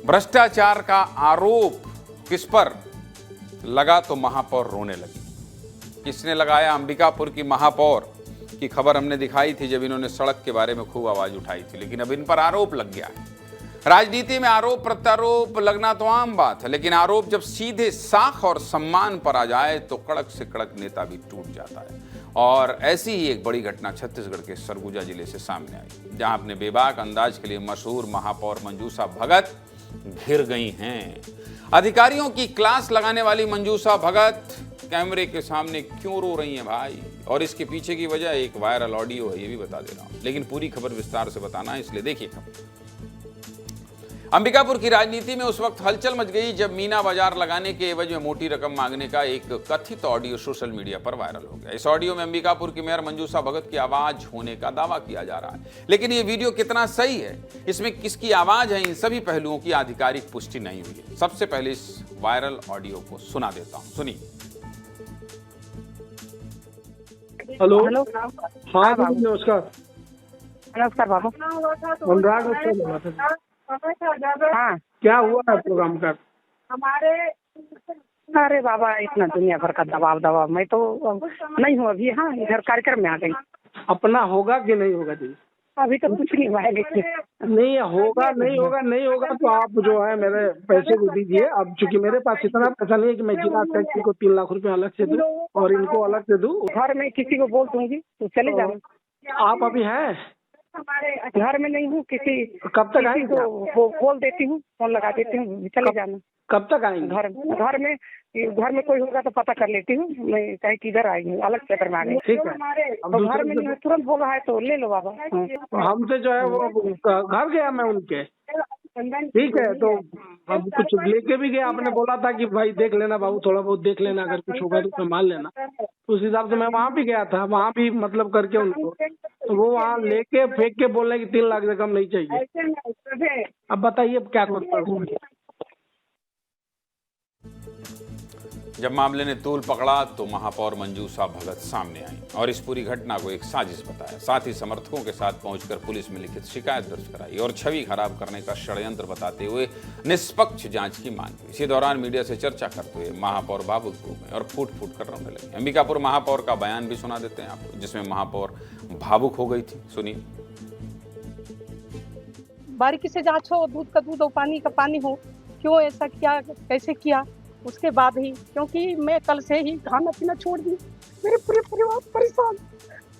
भ्रष्टाचार का आरोप किस पर लगा तो महापौर रोने लगी। किसने लगाया? अंबिकापुर की महापौर की खबर हमने दिखाई थी जब इन्होंने सड़क के बारे में खूब आवाज उठाई थी, लेकिन अब इन पर आरोप लग गया है। राजनीति में आरोप प्रत्यारोप लगना तो आम बात है, लेकिन आरोप जब सीधे साख और सम्मान पर आ जाए तो कड़क से कड़क नेता भी टूट जाता है। और ऐसी ही एक बड़ी घटना छत्तीसगढ़ के सरगुजा जिले से सामने आई, जहां अपने बेबाक अंदाज के लिए मशहूर महापौर मंजूषा भगत घिर गई हैं। अधिकारियों की क्लास लगाने वाली मंजूषा भगत कैमरे के सामने क्यों रो रही हैं भाई? और इसके पीछे की वजह एक वायरल ऑडियो है, ये भी बता दे रहा हूं, लेकिन पूरी खबर विस्तार से बताना है, इसलिए देखिए खबर। अंबिकापुर की राजनीति में उस वक्त हलचल मच गई जब मीना बाजार लगाने के एवज में मोटी रकम मांगने का एक कथित ऑडियो सोशल मीडिया पर वायरल हो गया। इस ऑडियो में अंबिकापुर की मेयर मंजूषा भगत की आवाज होने का दावा किया जा रहा है, लेकिन ये वीडियो कितना सही है, इसमें किसकी आवाज है, इन सभी पहलुओं की आधिकारिक पुष्टि नहीं हुई है। सबसे पहले इस वायरल ऑडियो को सुना देता हूं, सुनिए। Hello hello. हाँ दीदी नमस्कार। नमस्कार बाबू। अनुराग अच्छा बोला था। हाँ क्या हुआ है प्रोग्राम का? अरे बाबा इतना दुनिया भर का दबाव मैं तो नहीं हूँ अभी। हाँ इधर कार्यक्रम में आ गई। अपना होगा कि नहीं होगा दीदी? अभी तो कुछ नहीं हुआ है लेकिन नहीं होगा नहीं होगा तो आप जो है मेरे पैसे को दीजिए। अब चूंकि मेरे पास इतना पैसा नहीं है कि मैं जिला अध्यक्ष को 3 लाख रुपए अलग से दूं और इनको अलग से दूं। घर में किसी को बोल दूंगी तो चले जाओ। आप अभी हैं? घर में नहीं हूँ, किसी कब तक आएंगे? को बोल देती हूँ, फोन लगा देती हूँ, चले जाना। कब तक आएंगे? घर में कोई होगा तो पता कर लेती हूँ मैं, चाहे किधर आई हूँ, अलग क्षेत्र में आ गई। ठीक है। तो घर में नहीं, तुरंत बोल रहा है तो ले लो बाबा। हमसे जो है वो घर गया मैं उनके। ठीक है, तो अब कुछ लेके भी गया। आपने बोला था कि भाई देख लेना बाबू, थोड़ा बहुत देख लेना, अगर कुछ होगा तो संभाल लेना। उस हिसाब से मैं वहाँ भी गया था, वहाँ भी मतलब करके उनको, तो वो वहाँ लेके फेंक के बोल रहे कि 3 लाख से कम नहीं चाहिए। अब बताइए क्या करता हूँ। जब मामले ने तूल पकड़ा तो महापौर मंजूषा भगत सामने आई और इस पूरी घटना को एक साजिश बताया। साथ ही समर्थकों के साथ पहुंचकर पुलिस में लिखित शिकायत दर्ज कराई और छवि खराब करने का षड्यंत्र बताते हुए निष्पक्ष जांच की मांग की। इसी दौरान मीडिया से चर्चा करते हुए महापौर भावुक हो गए और फूट कर रोने लगे। अंबिकापुर महापौर का बयान भी सुना देते हैं आपको, जिसमें महापौर भावुक हो गई थी, सुनिए। बारीकी से जांच हो, दूध का दूध और पानी का पानी हो, क्यों ऐसा किया, कैसे किया, उसके बाद ही, क्योंकि मैं कल से ही खाना पीना छोड़ दी। मेरे पूरे परिवार परेशान,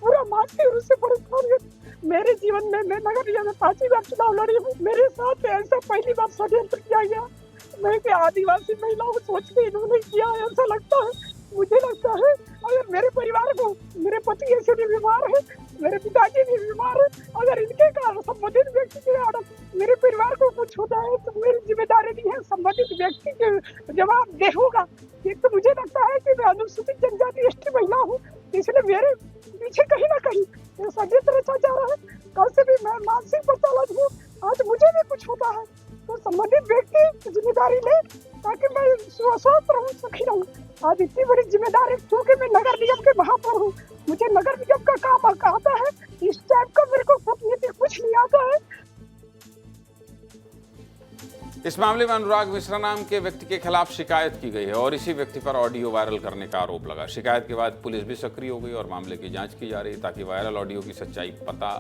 पूरा मानती उससे परेशान है। मेरे जीवन में मैं नगर निगम में 5वीं बार चुनाव लड़ी हूँ। मेरे साथ ऐसा पहली बार षड्यंत्र किया गया। मैं के आदिवासी महिलाओं को सोच के इन्होंने किया, ऐसा लगता है। मुझे लगता है अगर मेरे परिवार को, मेरे पति ऐसे भी बीमार है, मेरे पिताजी भी बीमार है, अगर इनके कारण संबंधित व्यक्ति के कारण मेरे परिवार को कुछ होता है तो मेरी जिम्मेदारी नहीं है संबंधित व्यक्ति के जवाब दे होगा। एक तो मुझे लगता है कि मैं अनुसूचित जनजाति एसटी महिला हूँ, इसलिए मेरे पीछे कहीं ना कहीं षड्यंत्र रचा जा रहा है। कल से भी मैं मानसिक प्रताड़ित हूँ, आज मुझे भी कुछ होता है तो संबंधित व्यक्ति जिम्मेदारी ले ताकि मैं स्वस्थ रहूँ, सुखी रहूँ। आज इतनी बड़ी जिम्मेदारी, क्योंकि मैं नगर निगम के महापौर हूँ, मुझे नगर निगम का काम आता है। इस टाइप का मेरे को कूटनीति कुछ नहीं आता है। इस मामले में अनुराग मिश्रा नाम के व्यक्ति के खिलाफ शिकायत की गई है और इसी व्यक्ति पर ऑडियो वायरल करने का आरोप लगा। शिकायत के बाद पुलिस भी सक्रिय हो गई और मामले की जांच की जा रही है ताकि वायरल ऑडियो की सच्चाई पता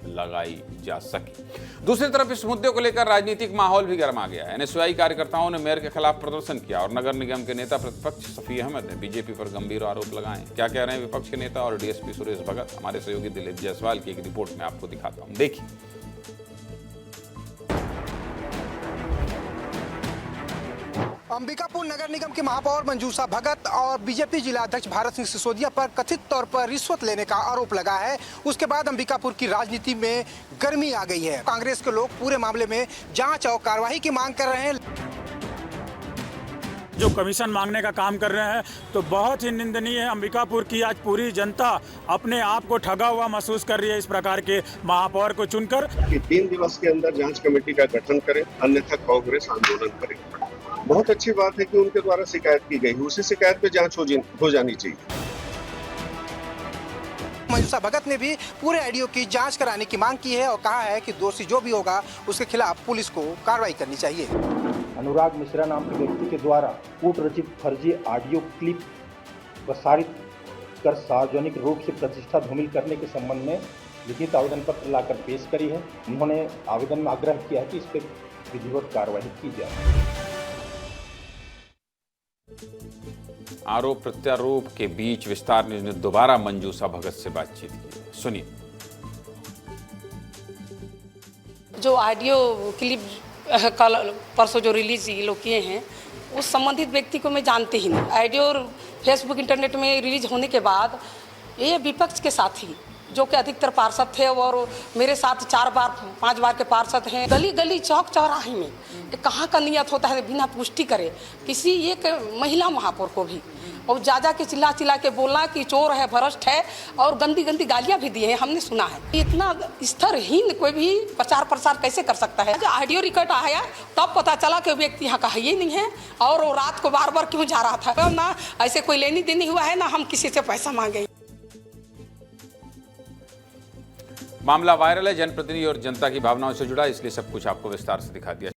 लगाई जा सके। दूसरी तरफ इस मुद्दे को लेकर राजनीतिक माहौल भी गर्मा गया है। एनएसयूआई कार्यकर्ताओं ने मेयर के खिलाफ प्रदर्शन किया और नगर निगम के नेता प्रतिपक्ष सफी अहमद ने बीजेपी पर गंभीर आरोप लगाए। क्या कह रहे हैं विपक्ष के नेता और डीएसपी सुरेश भगत, हमारे सहयोगी दिलीप जायसवाल की एक रिपोर्ट में आपको दिखाता हूं, देखिए। अंबिकापुर नगर निगम की महापौर मंजूषा भगत और बीजेपी जिला अध्यक्ष भारत सिंह सिसोदिया पर कथित तौर पर रिश्वत लेने का आरोप लगा है। उसके बाद अंबिकापुर की राजनीति में गर्मी आ गई है। कांग्रेस के लोग पूरे मामले में जांच और कार्रवाई की मांग कर रहे हैं। जो कमीशन मांगने का काम कर रहे हैं तो बहुत ही निंदनीय है। अंबिकापुर की आज पूरी जनता अपने आप को ठगा हुआ महसूस कर रही है इस प्रकार के महापौर को चुनकर। 3 दिवस के अंदर जांच कमेटी का गठन करें, अन्यथा कांग्रेस आंदोलन करे। बहुत अच्छी बात है कि उनके द्वारा शिकायत की गई, उसी शिकायत पे जांच हो जानी चाहिए। मंजूषा भगत ने भी पूरे ऑडियो की जांच कराने की मांग की है और कहा है कि दोषी जो भी होगा उसके खिलाफ पुलिस को कार्रवाई करनी चाहिए। अनुराग मिश्रा नाम के व्यक्ति के द्वारा कूट रचित फर्जी ऑडियो क्लिप प्रसारित कर सार्वजनिक रूप से प्रतिष्ठा धूमिल करने के संबंध में लिखित आवेदन पत्र लाकर पेश करी है। उन्होंने आवेदन में आग्रह किया है कि इस पर विधिवत कार्रवाई की जाए। आरोप प्रत्यारोप के बीच विस्तार न्यूज ने दोबारा मंजूषा भगत से बातचीत की। सुनिए। जो ऑडियो क्लिप कल परसों जो रिलीज ये लोग किए हैं उस संबंधित व्यक्ति को मैं जानती ही नहीं। ऑडियो फेसबुक इंटरनेट में रिलीज होने के बाद ये विपक्ष के साथी जो कि अधिकतर पार्षद थे और मेरे साथ 4 बार 5 बार के पार्षद हैं, गली गली चौक चौराहे में कहाँ का नियत होता है बिना पुष्टि करे किसी एक महिला महापौर को भी और जा के चिल्ला चिल्ला के बोलना कि चोर है, भ्रष्ट है और गंदी गंदी गालियां भी दी हैं, हमने सुना है। इतना स्तरहीन कोई भी प्रचार प्रसार कैसे कर सकता है। ऑडियो रिकॉर्ड आया तब पता चला कि व्यक्ति यहाँ का है ही नहीं है और रात को बार बार क्यों जा रहा था। ना ऐसे कोई लेनी देनी हुआ है, ना हम किसी से पैसा मांगे। मामला वायरल है, जनप्रतिनिधि और जनता की भावनाओं से जुड़ा, इसलिए सब कुछ आपको विस्तार से दिखा दिया।